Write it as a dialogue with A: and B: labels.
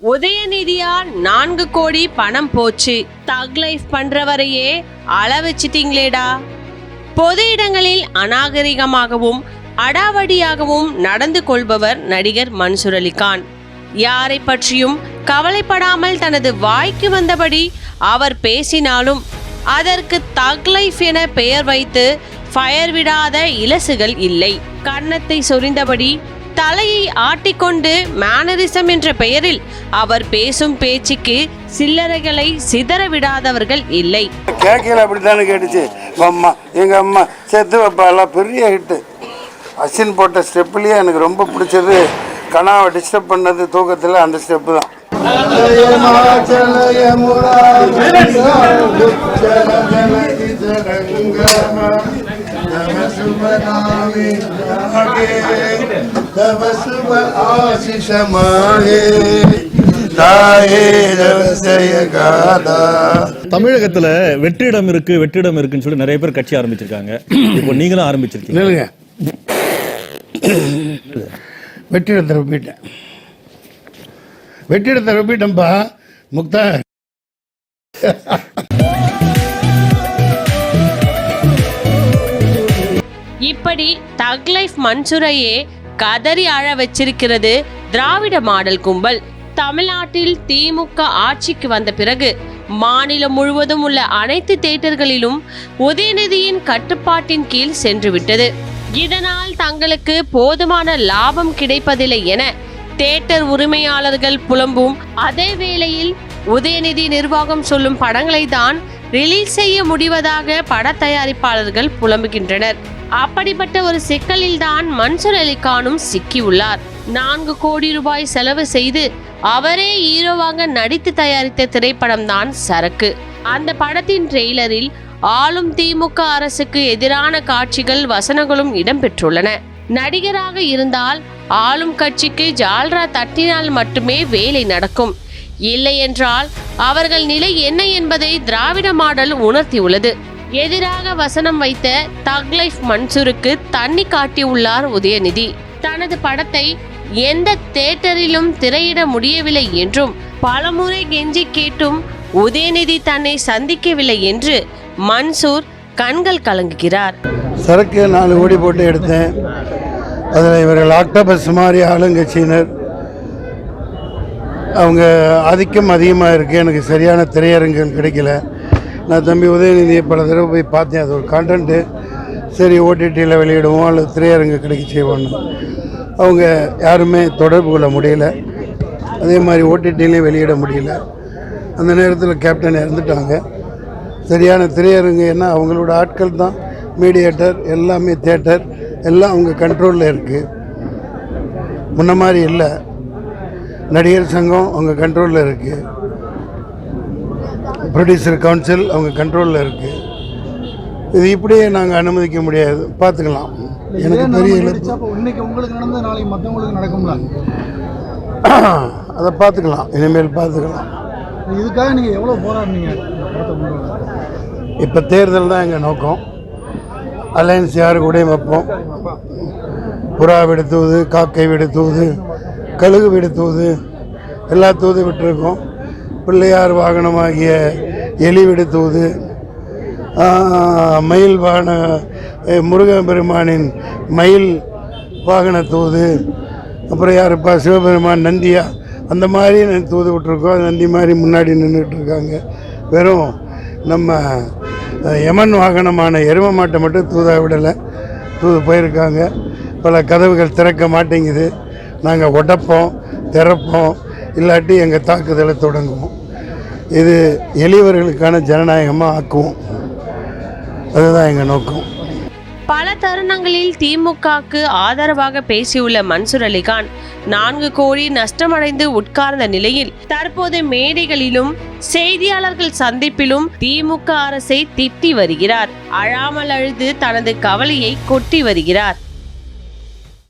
A: உதயநிதியால் 4 கோடி பணம் போச்சு, தக் லைஃப் பண்றவரையே அள வச்சிட்டீங்களேடா. பொது இடங்களில் அநாகரிகமாகவும் அடாவடியாகவும் நடந்து கொள்பவர் நடிகர் மன்சூர் அலிகான். யாரை பற்றியும் கவலைப்படாமல் தனது வாய்க்கு வந்தபடி அவர் பேசினாலும் அதற்கு தக் லைஃப் என பெயர் வைத்து ஃபயர் விடாத இலசுகள் இல்லை. கன்னத்தை சொரிந்தபடி தலையை ஆட்டிக்கொண்டு மேனரிசம் என்ற பெயரில் அவர் பேசும் பேச்சுக்கு சில்லறைகளை சிதற விடாதவர்கள் இல்லை.
B: கேட்கல அப்படித்தானே கேட்டுச்சு. எங்க அம்மா செத்து வைப்பால பெரிய ஹிட்டு. அசின் போட்ட ஸ்டெப்லயே எனக்கு ரொம்ப பிடிச்சது கனாவை டிஸ்டர்ப் பண்ணது தூக்கத்தில் அந்த ஸ்டெப்பு தான்.
C: தமிழகத்துல வெற்றிடம் இருக்குன்னு சொல்லி நிறைய பேர் கட்சி ஆரம்பிச்சிருக்காங்க. இப்போ நீங்களும் ஆரம்பிச்சிருக்கீங்க.
B: வெற்றிடத்தை ரொப்பிட்டேன்ப்பா முக்தா.
A: இப்படி தக் லைஃப் மன்சூரையே கதறி அழ வச்சிருக்கிறது திராவிட மாடல் கும்பல். தமிழ்நாட்டில் திமுக ஆட்சிக்கு வந்த பிறகு மாநிலம் முழுவதும் உள்ள அனைத்து தியேட்டர்களிலும் உதயநிதியின் கட்டுப்பாட்டின் கீழ் சென்றுவிட்டது. இதனால் தங்களுக்கு போதுமான லாபம் கிடைப்பதில்லை என தியேட்டர் உரிமையாளர்கள் புலம்பும் அதே வேளையில் உதயநிதி நிர்வாகம் சொல்லும் படங்களை தான் ரிலீஸ் செய்ய முடிவதாக பட தயாரிப்பாளர்கள் புலம்புகின்றனர். அப்படிப்பட்ட ஒரு சிக்கலில் தான் மன்சூர் அலிகானும் சிக்கியுள்ளார். 4 கோடி ரூபாய் செலவு செய்து அவரே ஹீரோவாக நடித்து தயாரித்த திரைப்படம் தான் சரக்கு. அந்த படத்தின் ட்ரெய்லரில் ஆளும் திமுக அரசுக்கு எதிரான காட்சிகள் வசனங்களும் இடம்பெற்றுள்ளன. நடிகராக இருந்தால் ஆளும் கட்சிக்கு ஜால்ரா தட்டினால் மட்டுமே வேலை நடக்கும், இல்லை என்றால் அவர்கள் நிலை என்ன என்பதை திராவிட மாடல் உணர்த்தியுள்ளது. எதிராக வசனம் வைத்த தக் லைஃப் மன்சூருக்கு தண்ணி காட்டியுள்ளார் உதயநிதி. தனது படத்தை எந்த தியேட்டரிலும் திரையிட முடியவில்லை என்றும் பலமுறை கெஞ்சி கேட்டும் உதயநிதி தன்னை சந்திக்கவில்லை என்று மன்சூர் கண்கள் கலங்குகிறார்.
B: சரக்கு 4 கோடி போட்டு எடுத்தேன். அதில் இவர்கள் ஆக்டோபஸ் மாதிரி ஆளுங்கட்சியினர் அவங்க ஆதிக்கம் அதிகமாக இருக்குது. எனக்கு சரியான திரையரங்குகள் கிடைக்கல. நான் தம்பி உதயநிதியை பல தடவை போய் பார்த்தேன். அது ஒரு கான்டென்ட்டு, சரி ஓடிடியில் வெளியிடுவோம் அல்லது திரையரங்கு கிடைக்க செய்வோன்னு. அவங்க யாருமே தொடர்பு கொள்ள முடியல. அதே மாதிரி ஓடிடிலையும் வெளியிட முடியல. அந்த நேரத்தில் கேப்டன் இறந்துட்டாங்க. சரியான திரையரங்கு என்ன அவங்களோட ஆட்கள் தான் மீடியேட்டர், எல்லாமே தியேட்டர் எல்லாம் அவங்க கண்ட்ரோலில் இருக்குது. முன்ன மாதிரி இல்லை. நடிகர் சங்கம் அவங்க கண்ட்ரோலில் இருக்குது. ப்ரொடியூசர் கவுன்சில் அவங்க கண்ட்ரோலில் இருக்குது. இது இப்படியே நாங்கள் அனுமதிக்க முடியாது. பார்த்துக்கலாம். எனக்கு பெரிய
D: இன்னைக்கு உங்களுக்கு நடந்த நாளைக்கு மற்றவங்களுக்கு நடக்கும்ல,
B: அதை பார்த்துக்கலாம். இனிமேல் பார்த்துக்கலாம்.
D: இதுக்காக நீங்கள் எவ்வளோ போராடுனீங்க?
B: இப்போ தேர்தல் தான் எங்கள் நோக்கம். அலையன்ஸ் யாரு கூடயும் வைப்போம். புறா வீடு தூது, காக்கை வீடு தூது, கழுகு வீடு தூது, எல்லா தூது விட்டுருக்கோம். பிள்ளையார் வாகனமாகிய எலி வீடு தூது, மயில் வாகன முருகன் பெருமானின் மயில் வாகன தூது, அப்புறம் யாருப்பா சிவபெருமான் நந்தியா, அந்த மாதிரி தூது விட்டுருக்கோம். நந்தி மாதிரி முன்னாடி நின்றுட்டு இருக்காங்க. வெறும் நம்ம யமன் வாகனமான எரும மாட்டை மட்டும் தூதா விடலை. தூது போயிருக்காங்க. பல கதவுகள் திறக்க மாட்டேங்குது. நாங்கள் உடைப்போம், திறப்போம், இல்லாட்டி எங்கள் தாக்குதலை தொடங்குவோம். இது எளியவர்களுக்கான ஜனநாயகமாக ஆக்குவோம். அதுதான் எங்கள் நோக்கம்.
A: பல தருணங்களில் திமுகவுக்கு ஆதரவாக பேசியுள்ள மன்சூர் அலிகான் 4 கோடி நஷ்டமடைந்து உட்கார்ந்த நிலையில் தற்போது மேடைகளிலும் செய்தியாளர்கள் சந்திப்பிலும் திமுக அரசை திட்டி வருகிறார். அழாமல் அழுது தனது கவலையை கொட்டி வருகிறார்.